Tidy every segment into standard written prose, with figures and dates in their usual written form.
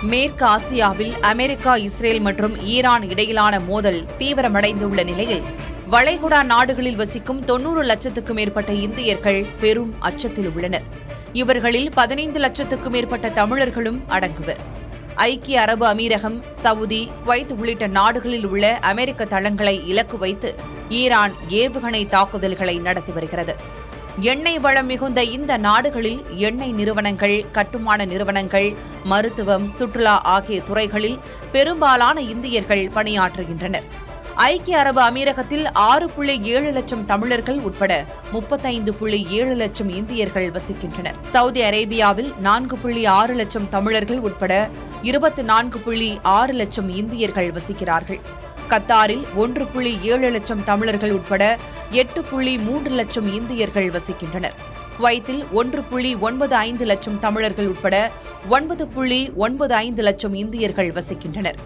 மேற்கு ஆசியாவில் America, Israel மற்றும் ஈரான் இடையிலான மோதல் தீவிரமடைந்துள்ள நிலையில் வளைகுடா நாடுகளில் வசிக்கும் 90 லட்சத்துக்கும் மேற்பட்ட இந்தியர்கள் பெரும் அச்சத்தில் உள்ளனர். இவர்களில் 15 லட்சத்துக்கும் மேற்பட்ட தமிழர்களும் அடங்குவர். ஐக்கிய அரபு அமீரகம், சவுதி, குவைத் உள்ளிட்ட நாடுகளில் உள்ள அமெரிக்க தளங்களை இலக்கு வைத்து ஈரான் ஏவுகணை தாக்குதல்களை நடத்தி வருகிறது. எண்ணெய் வளம் மிகுந்த இந்த நாடுகளில் எண்ணெய் நிறுவனங்கள், கட்டுமான நிறுவனங்கள், மருத்துவம், சுற்றுலா ஆகிய துறைகளில் பெரும்பாலான இந்தியர்கள் பணியாற்றுகின்றனர். ஐக்கிய அரபு அமீரகத்தில் 6.7 லட்சம் தமிழர்கள் உட்பட 35.7 லட்சம் இந்தியர்கள் வசிக்கின்றனர். சவுதி அரேபியாவில் 4.6 லட்சம் தமிழர்கள் உட்பட 24.6 லட்சம் இந்தியர்கள் வசிக்கிறார்கள். கத்தாரில் 1.7 லட்சம் தமிழர்கள் உட்பட 8.3 லட்சம் இந்தியர்கள் வசிக்கின்றனர். குவைத்தில் 1.95 லட்சம் தமிழர்கள் உட்பட 9.95 லட்சம் இந்தியர்கள் வசிக்கின்றனர்.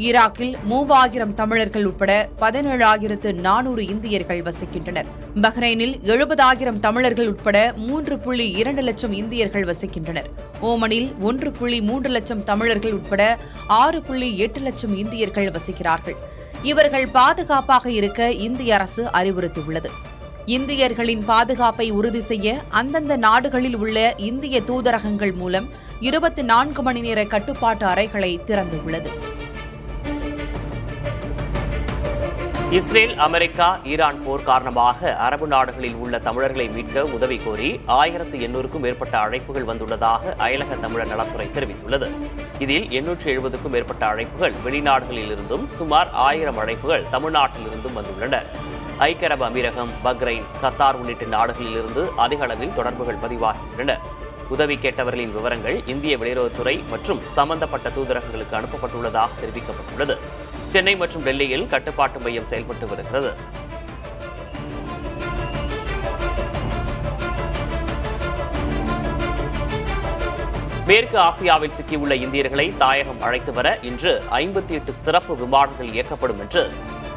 ஈராக்கில் 3000 தமிழர்கள் உட்பட 17,400 இந்தியர்கள் வசிக்கின்றனர். பஹ்ரைனில் 70,000 தமிழர்கள் உட்பட 3.2 லட்சம் இந்தியர்கள் வசிக்கின்றனர். ஓமனில் 1.3 லட்சம் தமிழர்கள் உட்பட 6.8 லட்சம் இந்தியர்கள் வசிக்கிறார்கள். இவர்கள் பாதுகாப்பாக இருக்க இந்திய அரசு அறிவுறுத்தியுள்ளது. இந்தியர்களின் பாதுகாப்பை உறுதி செய்ய அந்தந்த நாடுகளில் உள்ள இந்திய தூதரகங்கள் மூலம் 24 மணி நேர கட்டுப்பாட்டு அறைகளை திறந்துள்ளது. இஸ்ரேல், அமெரிக்கா, ஈரான் போர் காரணமாக அரபு நாடுகளில் உள்ள தமிழர்களை மீட்க உதவி கோரி 1800க்கும் மேற்பட்ட அழைப்புகள் வந்துள்ளதாக அயலக தமிழர் நலத்துறை தெரிவித்துள்ளது. இதில் 870க்கும் மேற்பட்ட அழைப்புகள் வெளிநாடுகளில் இருந்தும் சுமார் 1000 அழைப்புகள் தமிழ்நாட்டிலிருந்தும் வந்துள்ளன. ஐக்கிய அரபு அமீரகம், பஹ்ரைன், கத்தார் உள்ளிட்ட நாடுகளில் இருந்து அதிக அளவில் தொடர்புகள் பதிவாகியுள்ளன. உதவி கேட்டவர்களின் விவரங்கள் இந்திய வெளியுறவுத்துறை மற்றும் சம்பந்தப்பட்ட தூதரகங்களுக்கு அனுப்பப்பட்டுள்ளதாக தெரிவிக்கப்பட்டுள்ளது. சென்னை மற்றும் டெல்லியில் கட்டுப்பாட்டு மையம் செயல்பட்டு வருகிறது. மேற்கு ஆசியாவில் சிக்கியுள்ள இந்தியர்களை தாயகம் அழைத்து வர இன்று 58 சிறப்பு விமானங்கள் இயக்கப்படும் என்று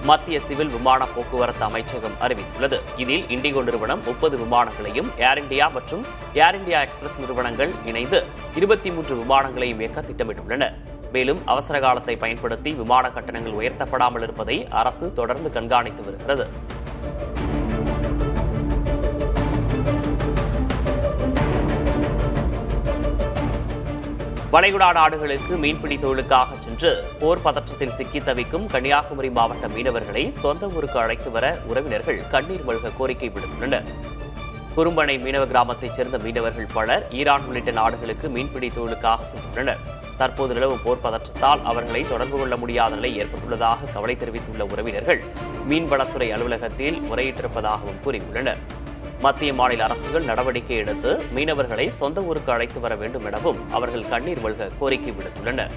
மத்திய சிவில் விமான போக்குவரத்து அமைச்சகம் அறிவித்துள்ளது. இதில் இண்டிகோ நிறுவனம் 30 விமானங்களையும், ஏர் இண்டியா மற்றும் ஏர் இண்டியா எக்ஸ்பிரஸ் நிறுவனங்கள் இணைந்து 23 விமானங்களையும் இயக்க திட்டமிட்டுள்ளன. மேலும் அவசர காலத்தை பயன்படுத்தி விமான கட்டணங்கள் உயர்த்தப்படாமல் இருப்பதை அரசு தொடர்ந்து கண்காணித்து வருகிறது. வளைகுடா நாடுகளுக்கு மீன்பிடி தொழிலுக்காக சென்று போர் பதற்றத்தில் சிக்கி தவிக்கும் கன்னியாகுமரி மாவட்ட மீனவர்களை சொந்த ஊருக்கு அழைத்து வர உறவினர்கள் கண்ணீர் மல்க கோரிக்கை விடுத்துள்ளனர். குறும்பனை மீனவ கிராமத்தைச் சேர்ந்த மீனவர்கள் பலர் ஈரான் உள்ளிட்ட நாடுகளுக்கு மீன்பிடி தொழிலுக்காக சென்றுள்ளனர். தற்போது நிலவும் போர் பதற்றத்தால் அவர்களை தொடர்பு கொள்ள முடியாத நிலை ஏற்பட்டுள்ளதாக கவலை தெரிவித்துள்ள உறவினர்கள் மீன்வளத்துறை அலுவலகத்தில் முறையிட்டிருப்பதாகவும் கூறியுள்ளனர். மத்திய, மாநில அரசுகள் நடவடிக்கை எடுத்து மீனவர்களை சொந்த ஊருக்கு அழைத்து வர வேண்டும் எனவும் அவர்கள் கண்ணீர் மல்க கோரிக்கை விடுத்துள்ளனர்.